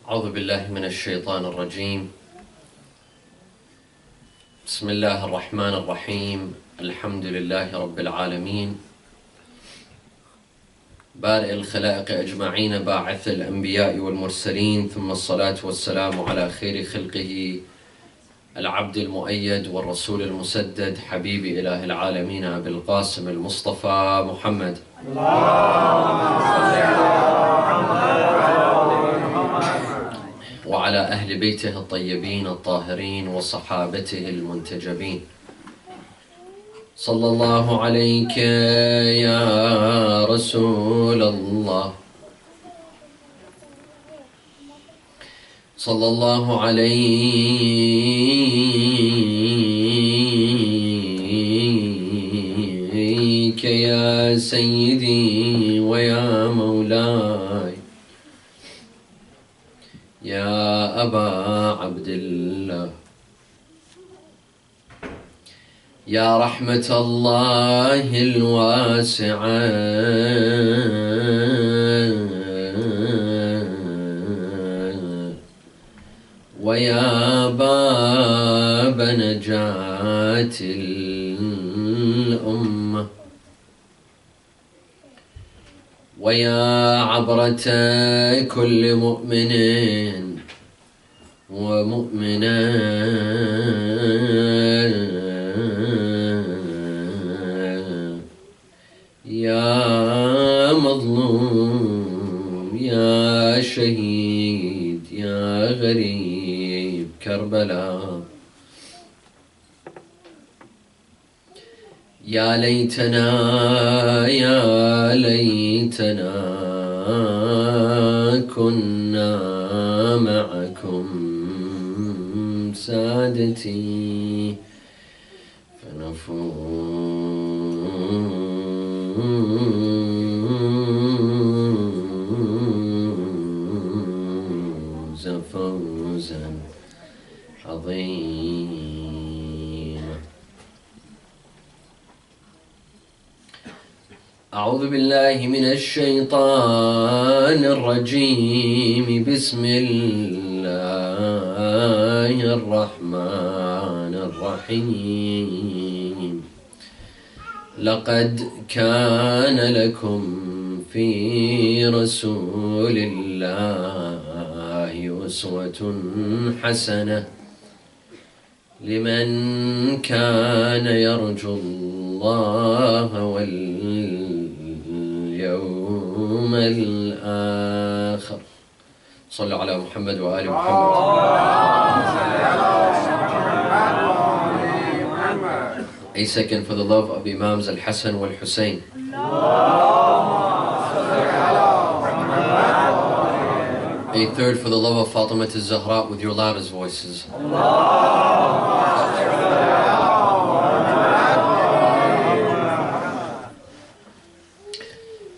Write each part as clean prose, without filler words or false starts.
أعوذ بالله من الشيطان الرجيم. بسم الله الرحمن الرحيم. الحمد لله رب العالمين، بارئ الخلائق أجمعين، باعث الأنبياء والمرسلين، ثم الصلاة والسلام على خير خلقه العبد المؤيد والرسول المسدد، حبيب إله العالمين أبي القاسم المصطفى محمد. وعلى أهل بيته الطيبين الطاهرين وصحابته المنتجبين. صلى الله عليك يا رسول الله، صلى الله عليك يا سيدي ويا مولاي، يا أبا عبد الله، يا رحمة الله الواسعة، ويا باب نجاة الأمة، ويا عبرة كل مؤمن ومؤمنة، يا مظلوم، يا شهيد، يا غريب كربلاء. يا ليتنا يا ليتنا كنا معكم سادتي فنفوز فوزا عظيما. أعوذ بالله من الشيطان الرجيم. بسم الله الرحمن الرحيم. لقد كان لكم في رسول الله أسوة حسنة لمن كان يرجو الله واليوم الآخر. صلوا على محمد وآل محمد. A second for the love of Imams Al-Hassan wal-Hussein. A third for the love of Fatima al-Zahra with your loudest voices.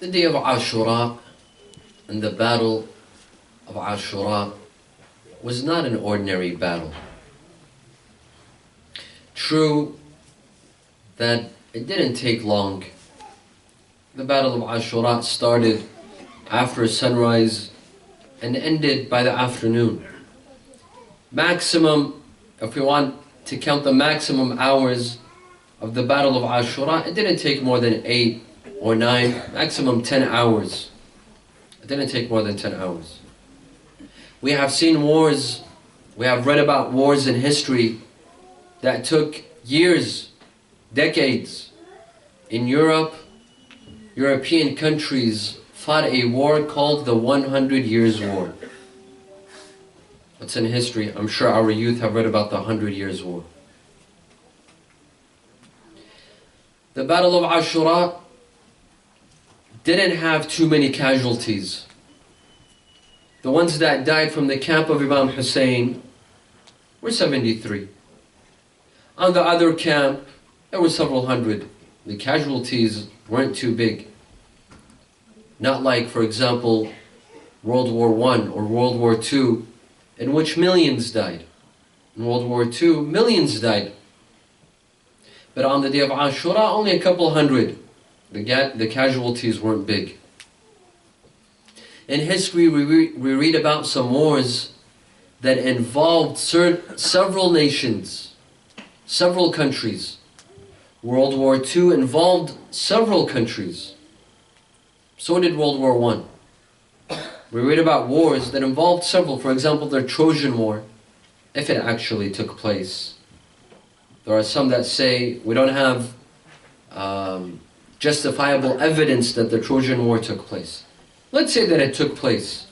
The day of Aashura and the battle of Aashura was not an ordinary battle. True that it didn't take long. The battle of Aashura started after sunrise and ended by the afternoon. Maximum, if we want to count the maximum hours of the battle of Aashura, it didn't take more than 8 or 9, maximum 10 hours. It didn't take more than 10 hours. We have seen wars, we have read about wars in history that took years, decades. In Europe, European countries fought a war called the 100 Years' War. It's in history. I'm sure our youth have read about the 100 Years' War. The Battle of Aashura didn't have too many casualties. The ones that died from the camp of Imam Hossein were 73. On the other camp, there were several hundred. The casualties weren't too big. Not like, for example, World War I or World War II, in which millions died. In World War II, millions died. But on the day of Aashura, only a couple hundred. The casualties weren't big. In history, we read about some wars that involved several nations, several countries. World War II involved several countries. So did World War I. We read about wars that involved several. For example, the Trojan War, if it actually took place. There are some that say we don't have justifiable evidence that the Trojan War took place. Let's say that it took place.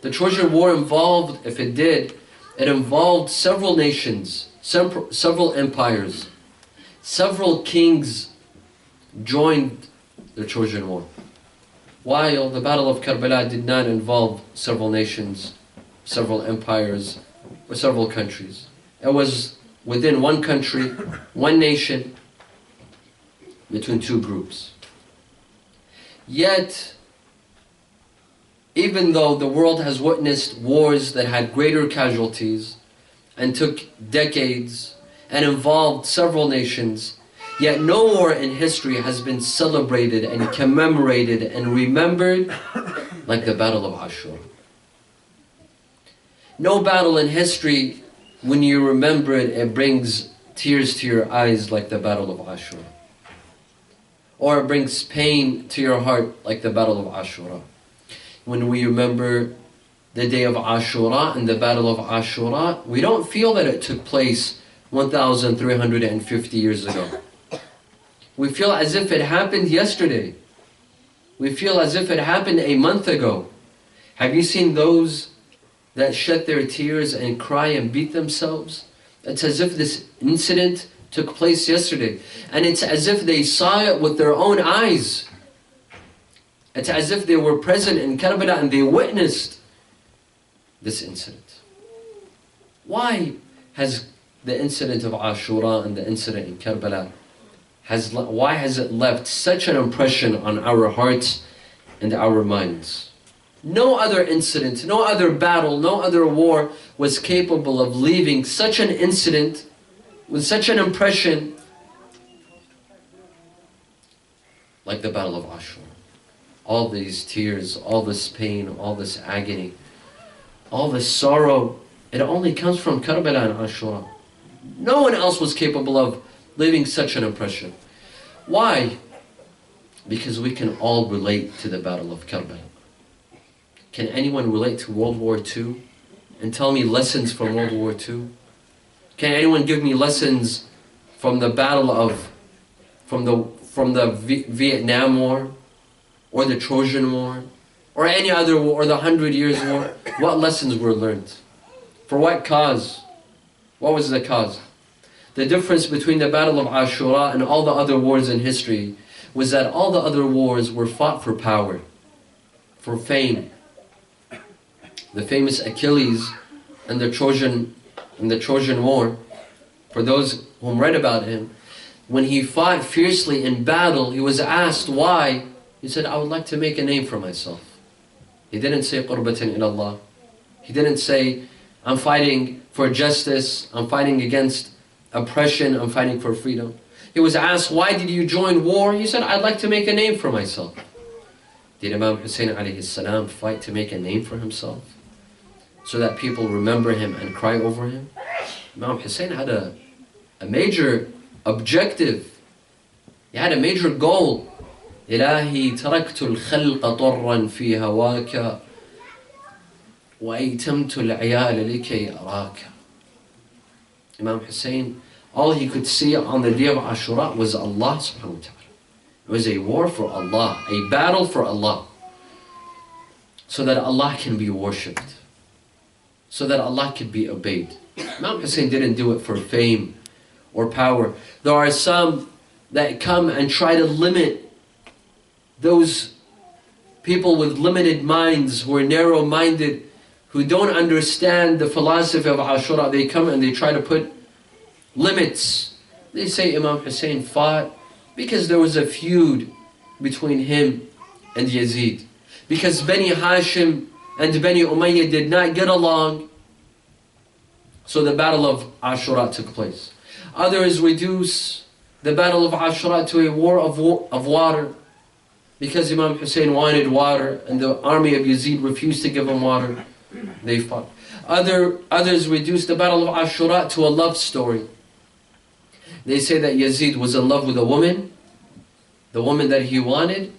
The Trojan War involved, if it did, it involved several nations, several empires. Several kings joined the Trojan War. While the Battle of Karbala did not involve several nations, several empires, or several countries. It was within one country, one nation, between two groups. Yet, even though the world has witnessed wars that had greater casualties and took decades and involved several nations, yet no war in history has been celebrated and commemorated and remembered like the Battle of Aashura. No battle in history, when you remember it, it brings tears to your eyes like the Battle of Aashura. Or it brings pain to your heart like the Battle of Aashura. When we remember the day of Aashura and the Battle of Aashura, we don't feel that it took place 1,350 years ago. We feel as if it happened yesterday. We feel as if it happened a month ago. Have you seen those that shed their tears and cry and beat themselves? It's as if this incident took place yesterday. And it's as if they saw it with their own eyes. It's as if they were present in Karbala and they witnessed this incident. Why has the incident of Aashura and the incident in Karbala, why has it left such an impression on our hearts and our minds? No other incident, no other battle, no other war was capable of leaving such an incident with such an impression like the Battle of Aashura. All these tears, all this pain, all this agony, all this sorrow, it only comes from Karbala and Aashura. No one else was capable of leaving such an impression. Why? Because we can all relate to the Battle of Karbala. Can anyone relate to World War II and tell me lessons from World War II? Can anyone give me lessons from the battle of, from the Vietnam War, or the Trojan War, or any other war, or the 100 Years' War? What lessons were learned? For what cause? What was the cause? The difference between the Battle of Aashura and all the other wars in history was that all the other wars were fought for power, for fame. The famous Achilles and the Trojan War, for those who read about him, when he fought fiercely in battle, he was asked why. He said, I would like to make a name for myself. He didn't say qurbatan ila Allah. He didn't say, I'm fighting for justice, I'm fighting against oppression, I'm fighting for freedom. He was asked, why did you join war? He said, I'd like to make a name for myself. Did Imam Hossein alayhi salam fight to make a name for himself, so that people remember him and cry over him? Imam Hossein had a major objective. He had a major goal. إلهي تركت الخلق طرا في هواك وأيتمت العيال لكي أراك. Imam Hussein, all he could see on the day of Ashura was Allah subhanahu wa ta'ala. It was a war for Allah, a battle for Allah, so that Allah can be worshipped, so that Allah could be obeyed. Imam Hussein didn't do it for fame or power. There are some that come and try to limit those people with limited minds, who are narrow-minded, who don't understand the philosophy of Ashura. They come and they try to put limits. They say Imam Hussein fought because there was a feud between him and Yazid. Because Bani Hashim and Bani Umayyah did not get along, so the battle of Ashura took place. Others reduce the battle of Ashura to a war of water. Because Imam Hussein wanted water and the army of Yazid refused to give him water, they fought. Others reduced the battle of Aashura to a love story. They say that Yazid was in love with a woman, the woman that he wanted.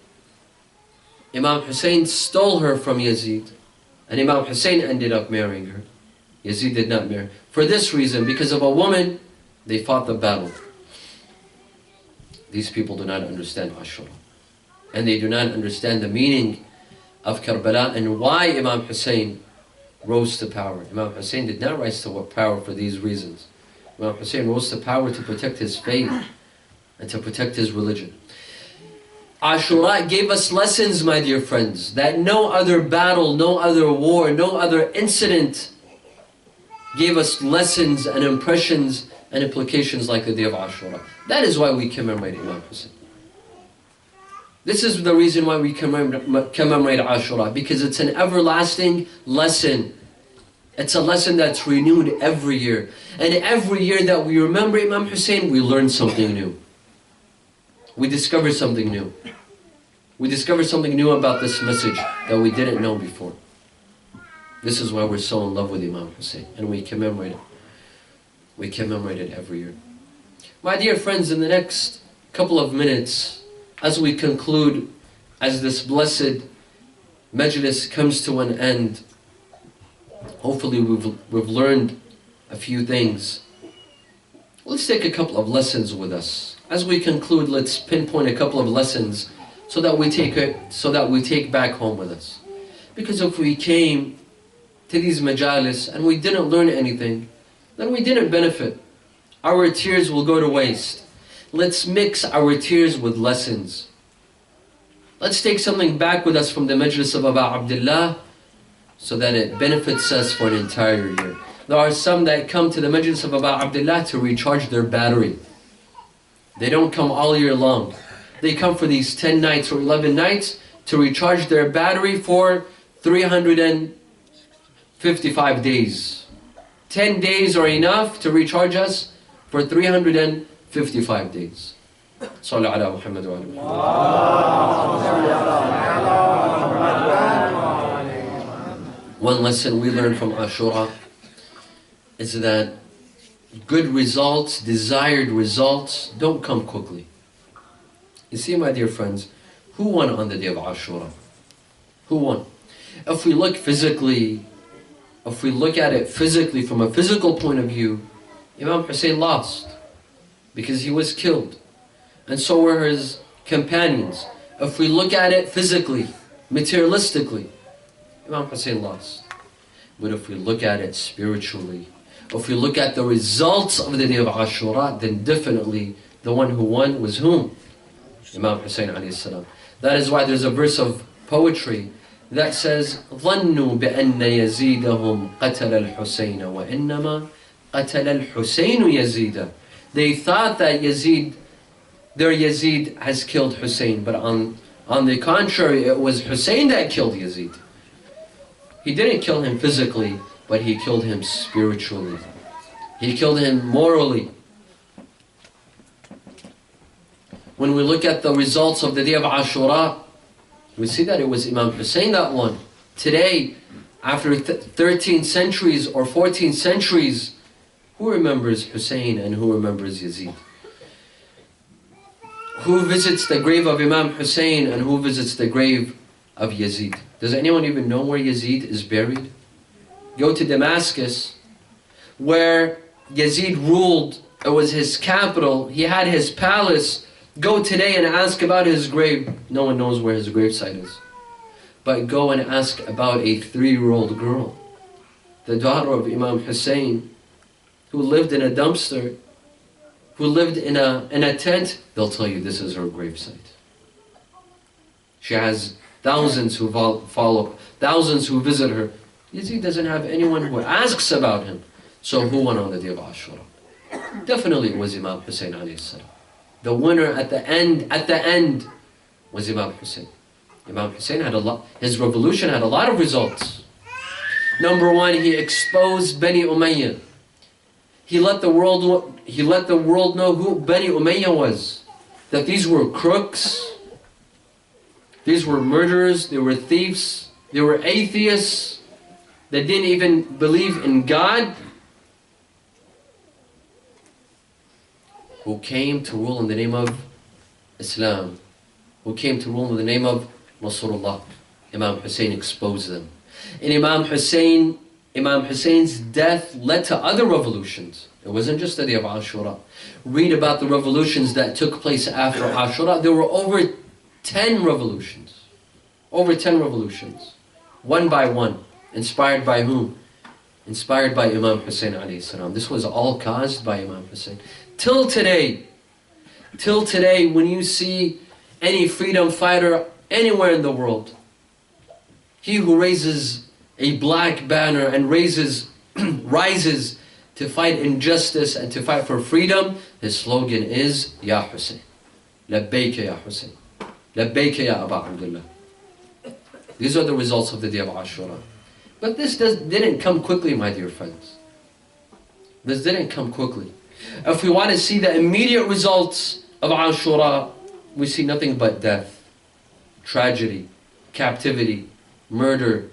Imam Hussein stole her from Yazid, and Imam Hussein ended up marrying her. Yazid did not marry. For this reason, because of a woman, they fought the battle. These people do not understand Aashura. And they do not understand the meaning of Karbala and why Imam Hussein rose to power. Imam Hussein did not rise to power for these reasons. Imam Hussein rose to power to protect his faith and to protect his religion. Aashura gave us lessons, my dear friends, that no other battle, no other war, no other incident gave us lessons and impressions and implications like the day of Aashura. That is why we commemorate Imam Hussein. This is the reason why we commemorate Aashura, because it's an everlasting lesson. It's a lesson that's renewed every year. And every year that we remember Imam Hussein, we learn something new. We discover something new. We discover something new about this message that we didn't know before. This is why we're so in love with Imam Hussein, and we commemorate it. We commemorate it every year. My dear friends, in the next couple of minutes, as we conclude, as this blessed majlis comes to an end, hopefully we've learned a few things. Let's take a couple of lessons with us. As we conclude, let's pinpoint a couple of lessons so that we take back home with us. Because if we came to these majalis and we didn't learn anything, then we didn't benefit. Our tears will go to waste. Let's mix our tears with lessons. Let's take something back with us from the majlis of Aba Abdullah so that it benefits us for an entire year. There are some that come to the majlis of Aba Abdullah to recharge their battery. They don't come all year long. They come for these 10 nights or 11 nights to recharge their battery for 355 days. 10 days are enough to recharge us for 355 days. Sallu ala Muhammad wa ala Muhammad. One lesson we learned from Aashura is that good results, desired results, don't come quickly. You see, my dear friends, who won on the day of Aashura? Who won? If we look physically, if we look at it physically, from a physical point of view, Imam Hussein lost because he was killed, and so were his companions. If we look at it physically, materialistically, Imam Hussein lost. But if we look at it spiritually, if we look at the results of the day of Aashura, then definitely the one who won was whom? Imam Hussein alayhi salam. That is why there's a verse of poetry that says, ظَنُّوا بِأَنَّ يَزِيدَهُمْ قَتَلَ الْحُسَيْنَ وَإِنَّمَا قَتَلَ الْحُسَيْنُ يَزِيدَ. They thought that their Yazid has killed Hussein, but on the contrary, it was Hussein that killed Yazid. He didn't kill him physically, but he killed him spiritually. He killed him morally. When we look at the results of the day of Aashura, we see that it was Imam Hussein that won. Today, after 13 centuries or 14 centuries, who remembers Hussein and who remembers Yazid? Who visits the grave of Imam Hussein and who visits the grave of Yazid? Does anyone even know where Yazid is buried? Go to Damascus, where Yazid ruled. It was his capital. He had his palace. Go today and ask about his grave. No one knows where his gravesite is. But go and ask about a 3-year-old girl, the daughter of Imam Hussein, who lived in a dumpster, who lived in a tent. They'll tell you this is her gravesite. She has thousands who follow, thousands who visit her. Yazid doesn't have anyone who asks about him. So who won on the day of Aashura? Definitely it was Imam Hussein alayhi salam. The winner at the end was Imam Hussein. Imam Hussein had his revolution had a lot of results. Number one, he exposed Bani Umayyah. He let the world know who Bani Umayyah was. That these were crooks. These were murderers, they were thieves, they were atheists that didn't even believe in God, who came to rule in the name of Islam, who came to rule in the name of Rasulullah. Imam Hussein exposed them. And Imam Hussein's death led to other revolutions. It wasn't just the day of Aashura. Read about the revolutions that took place after Aashura. There were over 10 revolutions. Over 10 revolutions. One by one. Inspired by whom? Inspired by Imam Hussein alayhi salam. This was all caused by Imam Hussein. Till today, when you see any freedom fighter anywhere in the world, he who raises a black banner and rises to fight injustice and to fight for freedom, his slogan is, Ya Hussein. Labbayka Ya Hussein. Labbayka Ya Aba Abdullah. These are the results of the day of Aashura. But this didn't come quickly, my dear friends. This didn't come quickly. If we want to see the immediate results of Aashura, we see nothing but death, tragedy, captivity, murder,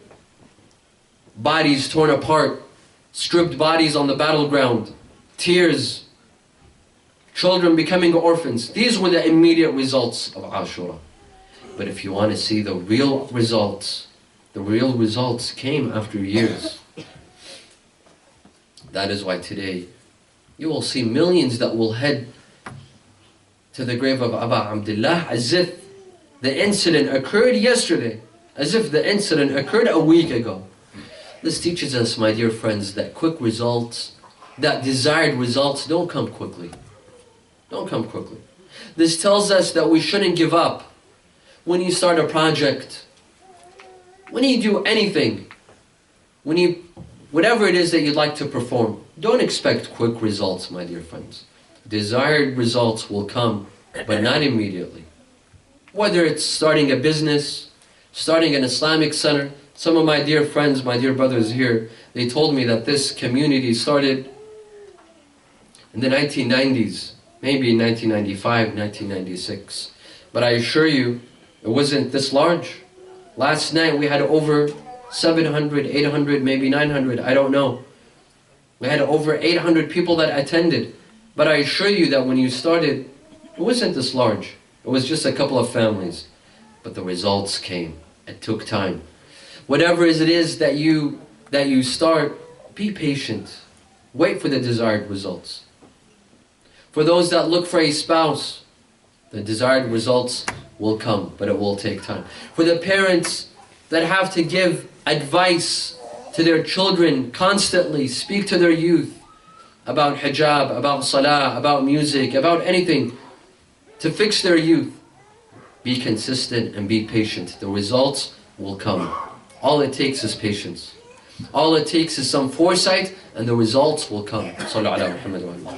bodies torn apart, stripped bodies on the battleground, tears, children becoming orphans. These were the immediate results of Aashura. But if you want to see the real results came after years. That is why today you will see millions that will head to the grave of Aba Abdullah as if the incident occurred yesterday, as if the incident occurred a week ago. This teaches us, my dear friends, that quick results, that desired results don't come quickly. Don't come quickly. This tells us that we shouldn't give up when you start a project, when you do anything, whatever it is that you'd like to perform. Don't expect quick results, my dear friends. Desired results will come, but not immediately. Whether it's starting a business, starting an Islamic center. Some of my dear friends, my dear brothers here, they told me that this community started in the 1990s, maybe in 1995, 1996. But I assure you, it wasn't this large. Last night we had over 700, 800, maybe 900, I don't know. We had over 800 people that attended. But I assure you that when you started, it wasn't this large. It was just a couple of families. But the results came. It took time. Whatever it is that you start, be patient. Wait for the desired results. For those that look for a spouse, the desired results will come, but it will take time. For the parents that have to give advice to their children constantly, speak to their youth about hijab, about salah, about music, about anything, to fix their youth, be consistent and be patient. The results will come. All it takes is patience. All it takes is some foresight, and the results will come. Sallu ala Muhammad wa alihi.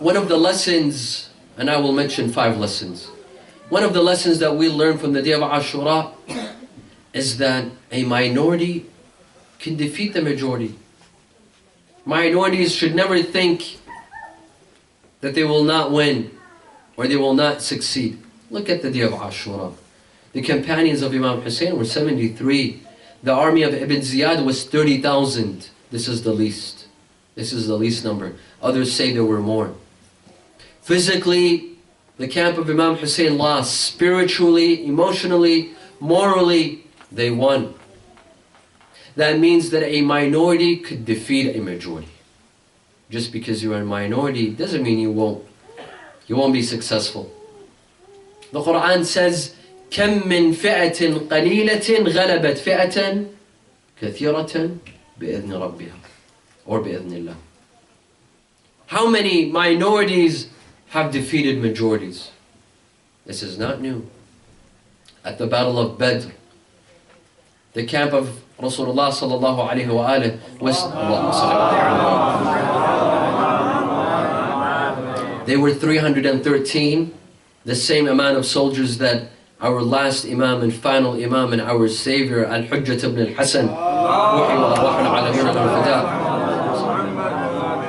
One of the lessons, and I will mention 5 lessons. One of the lessons that we learn from the day of Aashura is that a minority can defeat the majority. Minorities should never think that they will not win or they will not succeed. Look at the day of Aashura. The companions of Imam Hussein were 73. The army of Ibn Ziyad was 30,000. This is the least. This is the least number. Others say there were more. Physically, the camp of Imam Hussein lost. Spiritually, emotionally, morally, they won. That means that a minority could defeat a majority. Just because you're a minority doesn't mean you won't be successful. The Quran says, كم من فئة قليلة غلبت فئة كثيرة بإذن ربها or بإذن الله. How many minorities have defeated majorities? This is not new. At the Battle of Badr, the camp of Rasulullah sallallahu alayhi wa alihi was they were 313, the same amount of soldiers that our last Imam and final Imam and our Savior Al-Hujjat ibn al-Hasan,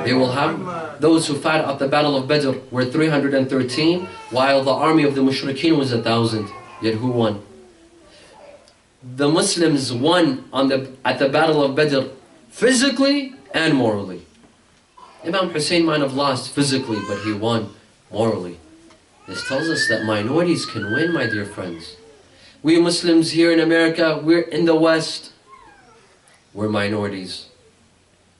they will have Those who fought at the Battle of Badr were 313, while the army of the Mushrikeen was 1,000. Yet who won? The Muslims won at the Battle of Badr physically and morally. Imam Hussein might have lost physically, but he won morally. This tells us that minorities can win, my dear friends. We Muslims here in America, we're in the West, we're minorities.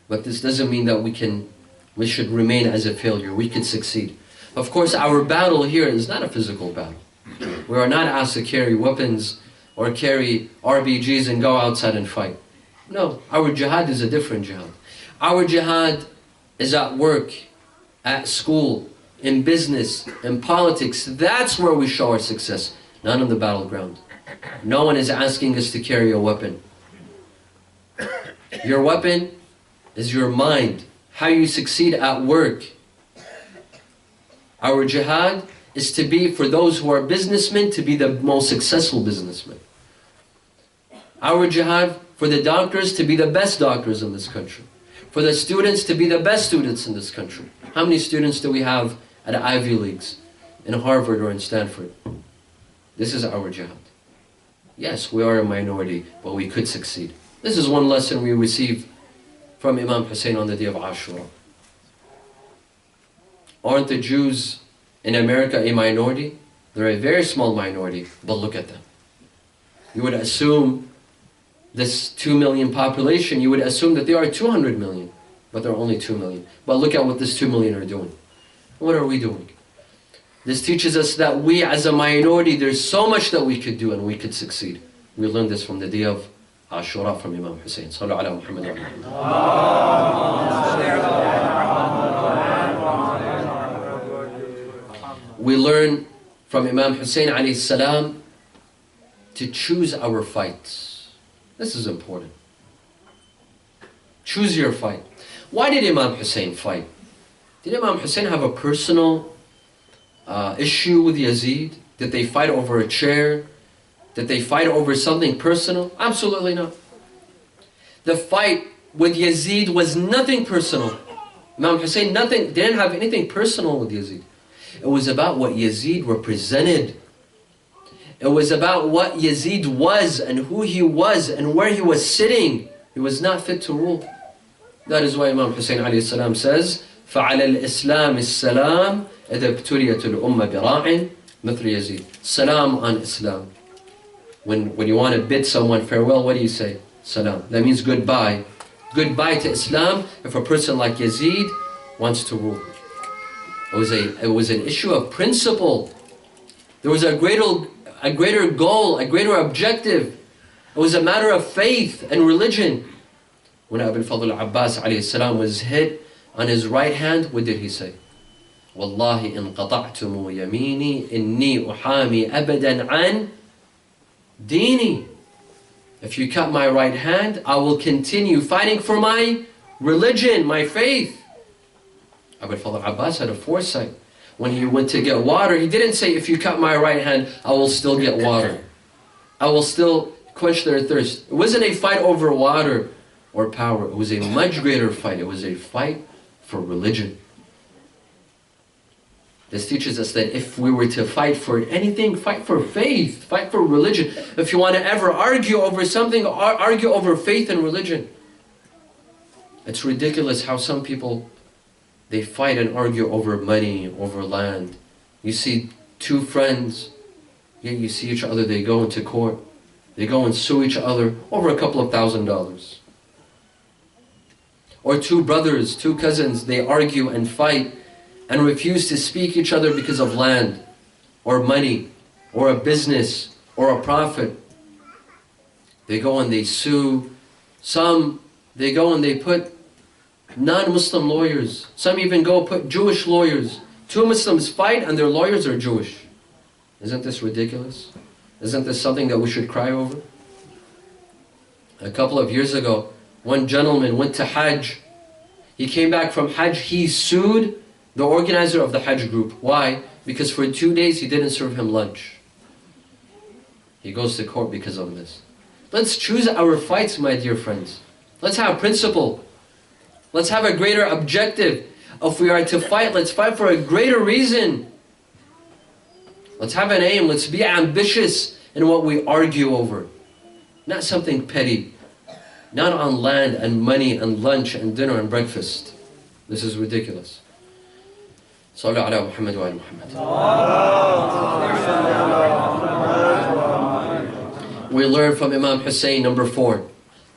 But this doesn't mean that we should remain as a failure. We could succeed. Of course, our battle here is not a physical battle. We are not asked to carry weapons or carry RBGs and go outside and fight. No, our jihad is a different jihad. Our jihad is at work, at school, in business, in politics. That's where we show our success, not on the battleground. No one is asking us to carry a weapon. Your weapon is your mind, how you succeed at work. Our jihad is to be, for those who are businessmen, to be the most successful businessmen. Our jihad for the doctors to be the best doctors in this country. For the students to be the best students in this country. How many students do we have at Ivy Leagues, in Harvard or in Stanford? This is our jihad. Yes, we are a minority, but we could succeed. This is one lesson we receive from Imam Hussein on the day of Aashura. Aren't the Jews in America a minority? They're a very small minority, but look at them. You would assume this 2 million population, you would assume that they are 200 million, but they're only 2 million. But look at what this 2 million are doing. What are we doing? This teaches us that we as a minority, there's so much that we could do and we could succeed. We learned this from the day of Aashura from Imam Hussein. Sallu ala Muhammad. We learn from Imam Hussein alayhi salam to choose our fights. This is important. Choose your fight. Why did Imam Hussein fight? Did Imam Hussein have a personal issue with Yazid? Did they fight over a chair? Did they fight over something personal? Absolutely not. The fight with Yazid was nothing personal. Imam Hussein didn't have anything personal with Yazid. It was about what Yazid represented. It was about what Yazid was and who he was and where he was sitting. He was not fit to rule. That is why Imam Hussein alayhi salam says, فَعَلَى الْإِسْلَامِ السَّلَامِ إِذَا ابْتُلِيَتُ الْأُمَّةِ بِرَاعٍ مِثْلِ Yazid. Salam on Islam. When you want to bid someone farewell, what do you say? Salam. That means goodbye. Goodbye to Islam if a person like Yazid wants to rule. It was an issue of principle. There was a greater goal, a greater objective. It was a matter of faith and religion. When Abu al-Fadl Abbas alayhi salam was hit on his right hand, what did he say? Wallahi in qata'tumu yamini inni uhami abadan an dini. If you cut my right hand, I will continue fighting for my religion, my faith. Abu al-Fadl Abbas had a foresight. When he went to get water, he didn't say, if you cut my right hand, I will still get water. I will still quench their thirst. It wasn't a fight over water or power. It was a much greater fight. It was a fight for religion. This teaches us that if we were to fight for anything, fight for faith, fight for religion. If you want to ever argue over something, argue over faith and religion. It's ridiculous how some people, they fight and argue over money, over land. You see two friends, you see each other, they go into court. They go and sue each other over a couple of $1,000s. Or two brothers, two cousins, they argue and fight and refuse to speak each other because of land, or money, or a business, or a profit. They go and they sue. Some, they go and they put non-Muslim lawyers. Some even go put Jewish lawyers. Two Muslims fight and their lawyers are Jewish. Isn't this ridiculous? Isn't this something that we should cry over? A couple of years ago, one gentleman went to Hajj. He came back from Hajj. He sued the organizer of the Hajj group. Why? Because for 2 days he didn't serve him lunch. He goes to court because of this. Let's choose our fights, my dear friends. Let's have principle. Let's have a greater objective. If we are to fight, let's fight for a greater reason. Let's have an aim. Let's be ambitious in what we argue over. Not something petty. Not on land and money and lunch and dinner and breakfast. This is ridiculous. Sallu ala Muhammad wa ala Muhammad. We learn from Imam Hussein, number 4.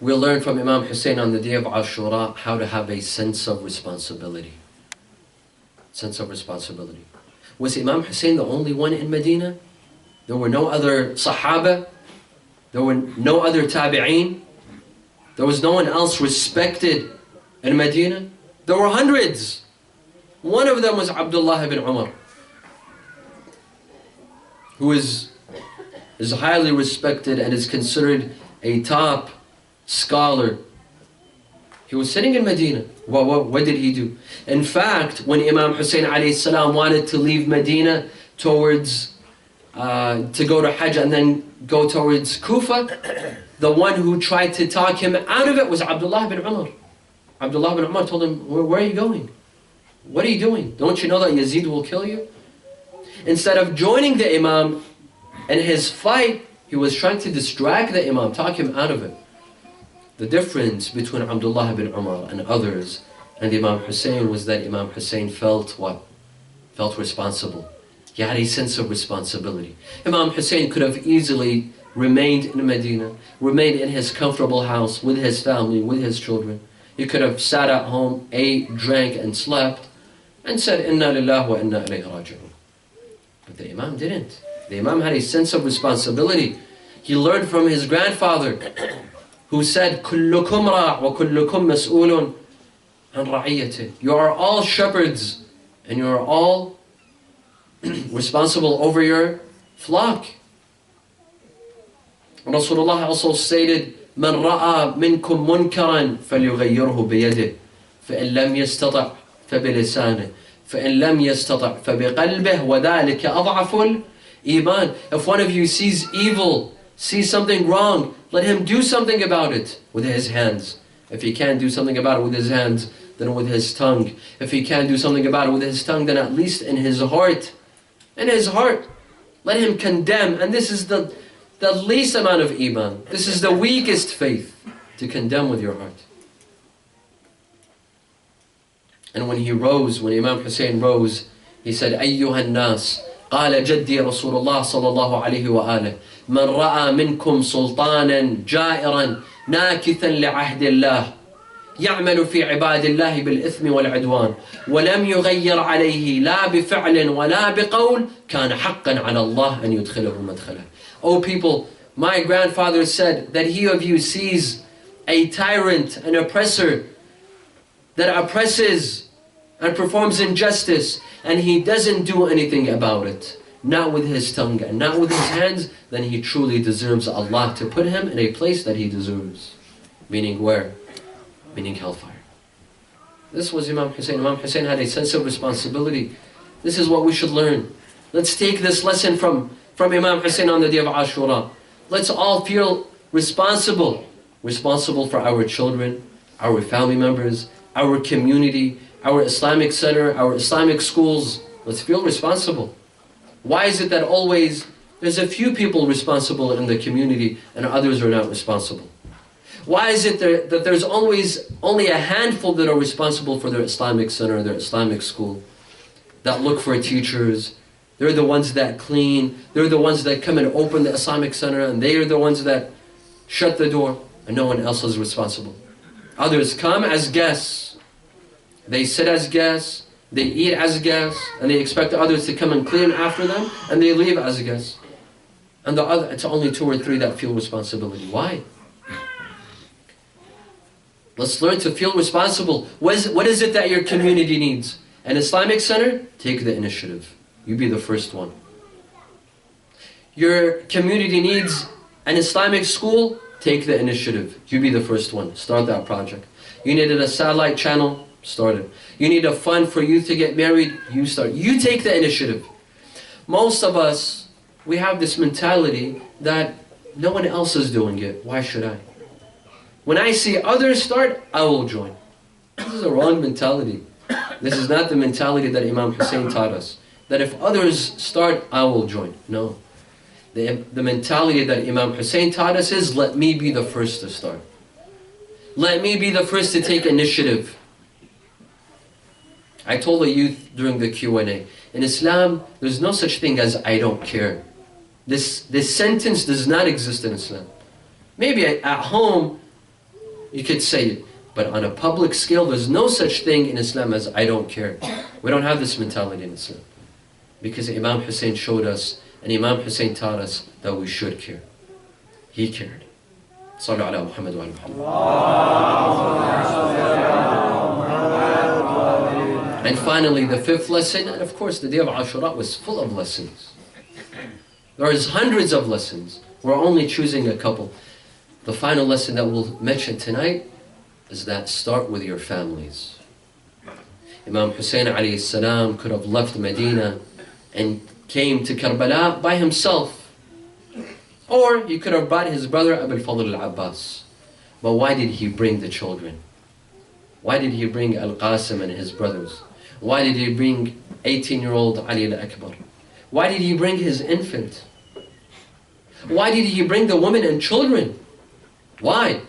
We learn from Imam Hussein on the day of Aashura how to have a sense of responsibility. Sense of responsibility. Was Imam Hussein the only one in Medina? There were no other Sahaba? There were no other Tabi'een? There was no one else respected in Medina? There were hundreds. One of them was Abdullah ibn Umar, who is highly respected and is considered a top scholar. He was sitting in Medina. What did he do? In fact, when Imam Hussein alayhi salam wanted to leave Medina towards, to go to Hajj and then go towards Kufa, the one who tried to talk him out of it was Abdullah ibn Umar. Abdullah ibn Umar told him, where are you going? What are you doing? Don't you know that Yazid will kill you? Instead of joining the Imam in his fight, he was trying to distract the Imam, talk him out of it. The difference between Abdullah ibn Umar and others and Imam Hussein was that Imam Hussein felt what? Felt responsible. He had a sense of responsibility. Imam Hussein could have easily remained in Medina, remained in his comfortable house with his family, with his children. He could have sat at home, ate, drank, and slept, and said, Inna lillahi wa inna ilayhi raji'un. But the Imam didn't. The Imam had a sense of responsibility. He learned from his grandfather, who said, كُلُّكُمْ رَاعٌ وَكُلُّكُمْ مَسْئُولٌ عَنْ رَعِيَّتِهِ. You are all shepherds, and you are all responsible over your flock. Rasulullah also stated, مَنْ رَأَى مِنْكُمْ مُنْكَرًا فَلْيُغَيِّرْهُ بِيَدِهِ فَإِنْ لَمْ يَسْتَطِعْ فَبِلِسَانِهِ فَإِنْ لَمْ يَسْتَطِعْ فَبِقَلْبِهِ وَذَلِكَ أَضْعَفُ الْإِيمَانِ. If one of you sees evil, sees something wrong, let him do something about it with his hands. If he can't do something about it with his hands, then with his tongue. If he can't do something about it with his tongue, then at least in his heart. In his heart, let him condemn. And this is the least amount of iman. This is the weakest faith, to condemn with your heart. And when he rose, when Imam Hussein rose, he said, أيها الناس قال جدي رسول الله صلى الله عليه وآله من رأى منكم سلطانا جائرا ناكثا لعهد الله يعمل في عباد الله بالإثم والعدوان ولم يغير عليه لا بفعل ولا بقول كان حقا على الله أن يدخله مدخله. O people, my grandfather said that he of you sees a tyrant, an oppressor that oppresses and performs injustice, and he doesn't do anything about it, not with his tongue and not with his hands, then he truly deserves Allah to put him in a place that he deserves. Meaning where? Meaning hellfire. This was Imam Hussein. Imam Hussein had a sense of responsibility. This is what we should learn. Let's take this lesson from Imam Hussein on the day of Aashura. Let's all feel responsible. Responsible for our children, our family members, our community, our Islamic center, our Islamic schools. Let's feel responsible. Why is it that always there's a few people responsible in the community and others are not responsible? Why is it that there's always only a handful that are responsible for their Islamic center, their Islamic school, that look for teachers? They're the ones that clean. They're the ones that come and open the Islamic center, and they are the ones that shut the door, and no one else is responsible. Others come as guests. They sit as guests, they eat as guests, and they expect others to come and clean after them, and they leave as guests. And it's only 2 or 3 that feel responsibility. Why? Let's learn to feel responsible. What is it that your community needs? An Islamic center? Take the initiative. You be the first one. Your community needs an Islamic school? Take the initiative. You be the first one. Start that project. You needed a satellite channel? Start it. You need a fund for youth to get married? You start. You take the initiative. Most of us, we have this mentality that no one else is doing it. Why should I? When I see others start, I will join. This is a wrong mentality. This is not the mentality that Imam Hussein taught us. That if others start, I will join. No. The mentality that Imam Hussein taught us is, let me be the first to start. Let me be the first to take initiative. I told the youth during the Q&A, in Islam, there's no such thing as I don't care. This sentence does not exist in Islam. Maybe at home, you could say it. But on a public scale, there's no such thing in Islam as I don't care. We don't have this mentality in Islam. Because Imam Hussein showed us, and Imam Hussein taught us that we should care. He cared. Sallu ala Muhammad wa ala Muhammad. And finally, the fifth lesson, and of course the day of Aashura was full of lessons. There is hundreds of lessons. We're only choosing a couple. The final lesson that we'll mention tonight is that start with your families. Imam Hussein alayhi salam could have left Medina and came to Karbala by himself. Or he could have brought his brother Abu al-Fadl al-Abbas. But why did he bring the children? Why did he bring Al-Qasim and his brothers? Why did he bring 18-year-old Ali al-Akbar? Why did he bring his infant? Why did he bring the women and children? Why?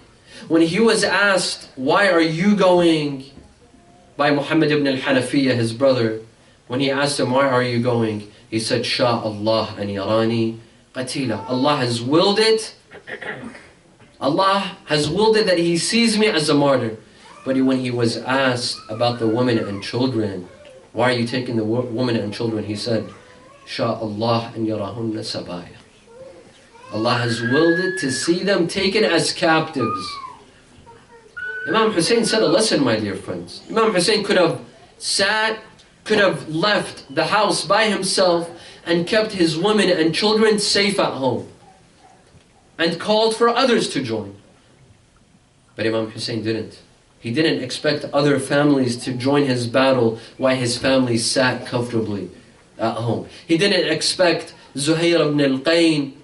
When he was asked, why are you going, by Muhammad ibn al-Hanafiyyah, his brother, when he asked him, why are you going? He said, Sha Allah an yarani qatila. Allah has willed it. Allah has willed it that he sees me as a martyr. But when he was asked about the women and children, why are you taking the women and children? He said, Sha Allah an yarahunna sabaya. Allah has willed it to see them taken as captives. Imam Hussein said a lesson, my dear friends. Imam Hussein could have left the house by himself and kept his women and children safe at home and called for others to join. But Imam Hussein didn't. He didn't expect other families to join his battle while his family sat comfortably at home. He didn't expect Zuhair ibn al-Qayn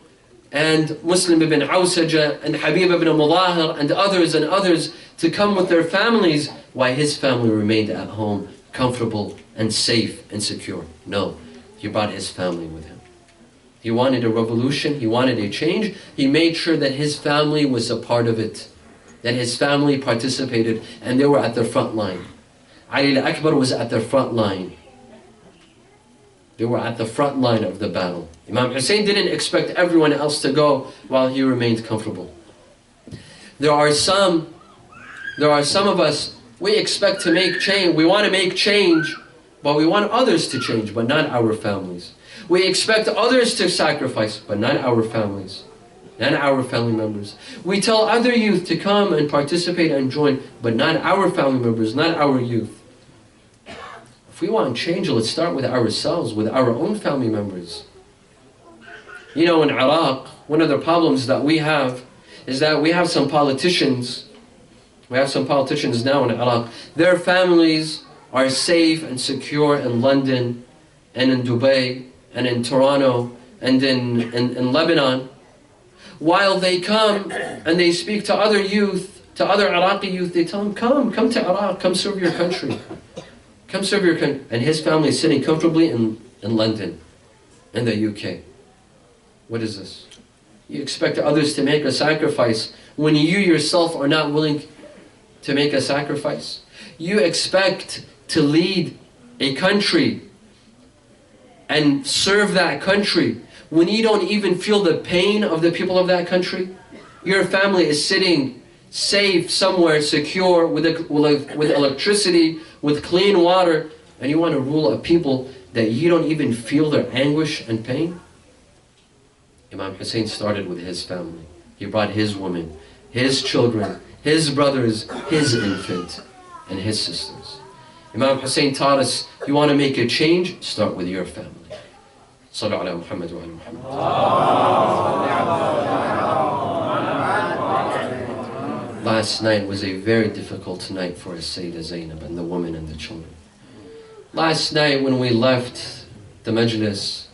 and Muslim ibn Awsaja and Habib ibn Mudahir and others to come with their families while his family remained at home, comfortable and safe and secure. No, he brought his family with him. He wanted a revolution, he wanted a change. He made sure that his family was a part of it, that his family participated, and they were at the front line. Ali al-Akbar was at the front line. They were at the front line of the battle. Imam Hussein didn't expect everyone else to go while he remained comfortable. There are some of us, we expect to make change. We want to make change, but we want others to change, but not our families. We expect others to sacrifice, but not our families, not our family members. We tell other youth to come and participate and join, but not our family members, not our youth. If we want change, let's start with ourselves, with our own family members. You know, in Iraq, one of the problems that we have is that we have some politicians. We have some politicians now in Iraq. Their families are safe and secure in London and in Dubai and in Toronto and in Lebanon. While they come and they speak to other youth, to other Iraqi youth, they tell them, come to Iraq, come serve your country. Come serve your country. And his family is sitting comfortably in London, in the UK. What is this? You expect others to make a sacrifice when you yourself are not willing to make a sacrifice. You expect to lead a country and serve that country when you don't even feel the pain of the people of that country. Your family is sitting safe somewhere, secure, with electricity, with clean water, and you want to rule a people that you don't even feel their anguish and pain? Imam Hussein started with his family. He brought his women, his children, his brothers, his infant, and his sisters. Imam Hussein taught us, you want to make a change? Start with your family. Sallu ala Muhammad wa ala Muhammad. Last night was a very difficult night for Sayyidah Zainab and the women and the children. Last night when we left the majlis,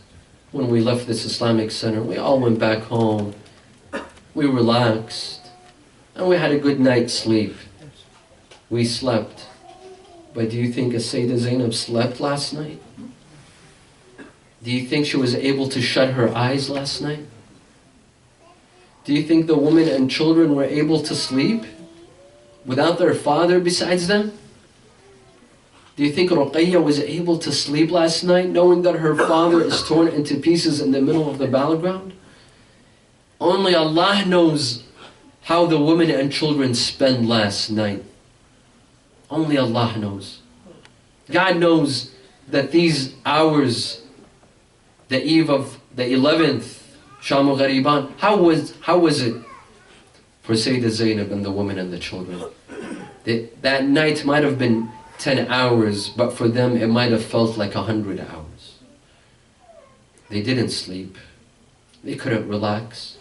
when we left this Islamic center, we all went back home. We relaxed and we had a good night's sleep. We slept. But do you think Sayyidah Zainab slept last night? Do you think she was able to shut her eyes last night? Do you think the women and children were able to sleep without their father besides them? Do you think Ruqayya was able to sleep last night knowing that her father is torn into pieces in the middle of the battleground? Only Allah knows how the women and children spend last night. Only Allah knows. God knows that these hours, the eve of the 11th, Shamu Ghariban, how was it for Sayyidah Zainab and the women and the children? That night might have been 10 hours, but for them it might have felt like 100 hours. They didn't sleep. They couldn't relax.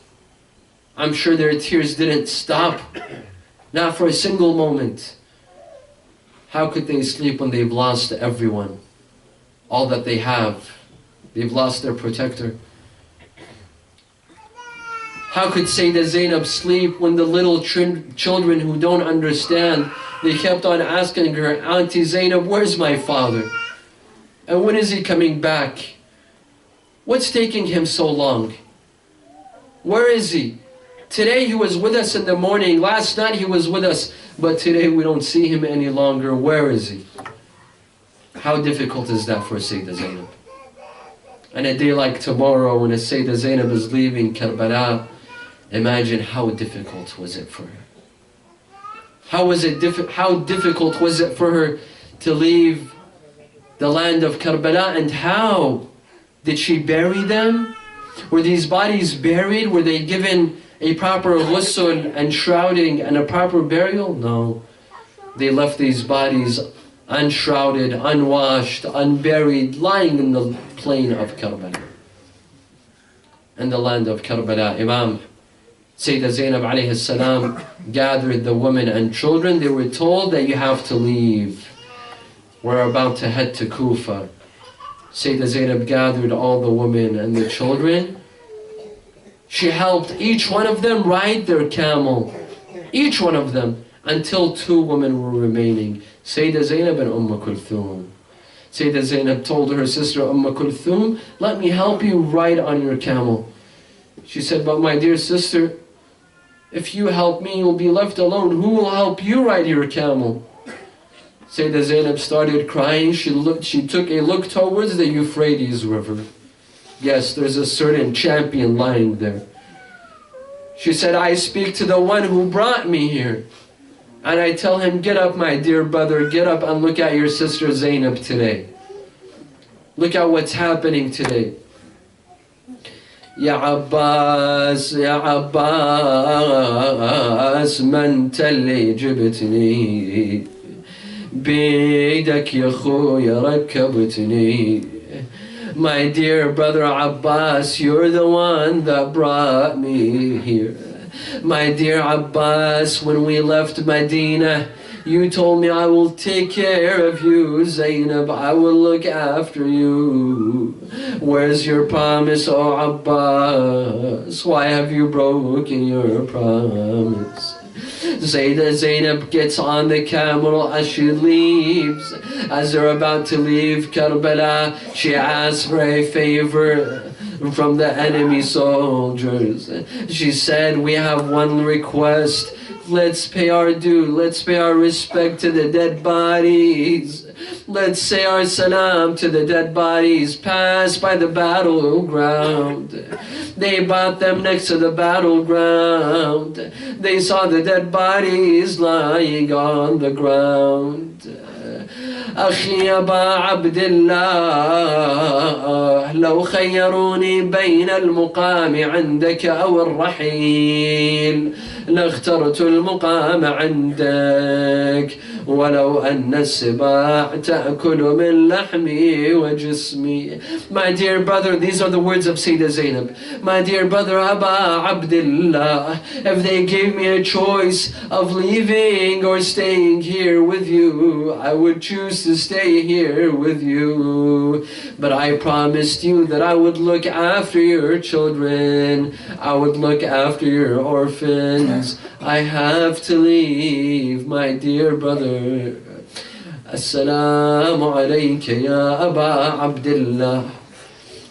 I'm sure their tears didn't stop, not for a single moment. How could they sleep when they've lost everyone, all that they have? They've lost their protector. How could Sayyidah Zainab sleep when the little children who don't understand, they kept on asking her, Auntie Zainab, where's my father? And when is he coming back? What's taking him so long? Where is he? Today he was with us in the morning, last night he was with us, but today we don't see him any longer. Where is he? How difficult is that for Sayyidah Zainab? And a day like tomorrow when a Sayyidah Zainab is leaving Karbala, imagine how difficult was it for her. How difficult was it for her to leave the land of Karbala, and how did she bury them? Were these bodies buried? Were they given a proper ghusl and shrouding and a proper burial? No. They left these bodies unshrouded, unwashed, unburied, lying in the plain of Karbala. In the land of Karbala, Imam Sayyidah Zainab alayhi salam gathered the women and children. They were told that you have to leave. We're about to head to Kufa. Sayyidah Zainab gathered all the women and the children. She helped each one of them ride their camel. Each one of them, until two women were remaining. Sayyidah Zainab and Kulthum. Sayyidah Zainab told her sister Kulthum, let me help you ride on your camel. She said, but my dear sister, if you help me, you'll be left alone. Who will help you ride your camel? Sayyidah Zainab started crying. She took a look towards the Euphrates River. Yes, there's a certain champion lying there. She said, I speak to the one who brought me here. And I tell him, get up, my dear brother, get up and look at your sister Zainab today. Look at what's happening today. Ya Abbas, Ya Abbas, man talli jibtni, bidak ya khoya rakabtni. My dear brother Abbas, you're the one that brought me here. My dear Abbas, when we left Medina, you told me I will take care of you, Zainab, I will look after you. Where's your promise, oh Abbas? Why have you broken your promise? Sayyidah Zainab gets on the camel as she leaves. As they're about to leave Karbala, she asks for a favor from the enemy soldiers. She said, we have one request. Let's pay our due. Let's pay our respect to the dead bodies. Let's say our salam to the dead bodies passed by the battleground. They brought them next to the battleground. They saw the dead bodies lying on the ground. أخي أبا عبد الله لو خيروني بين المقام عندك أو الرحيل لاخترت المقام عندك ولو أن السباع تأكل من لحمي وجسمي. My dear brother, these are the words of Sayyidah Zainab. My dear brother Aba Abdullah, if they gave me a choice of leaving or staying here with you, I would choose to stay here with you. But I promised you that I would look after your children. I would look after your orphans. I have to leave, my dear brother. السلام عليك يا أبا عبد الله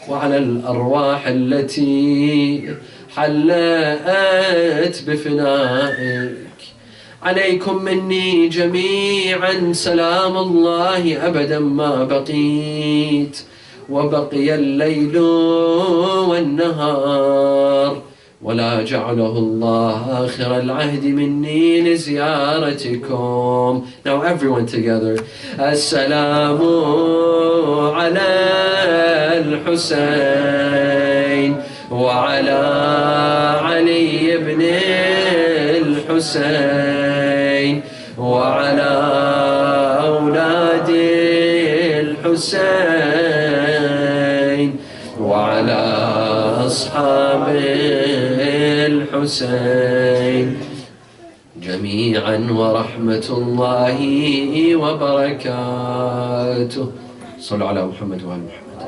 وعلى الأرواح التي حلأت بفنائك. عليكم مني جميعا سلام الله أبدا ما بقيت وبقي الليل والنهار، ولا جعله الله آخر العهد مني لزيارتكم. Now everyone together. السلام على الحسين وعلى علي بن الحسين وعلى أولاد الحسين وعلى أصحاب الحسين جميعا ورحمة الله وبركاته. صلوا على محمد وآل محمد.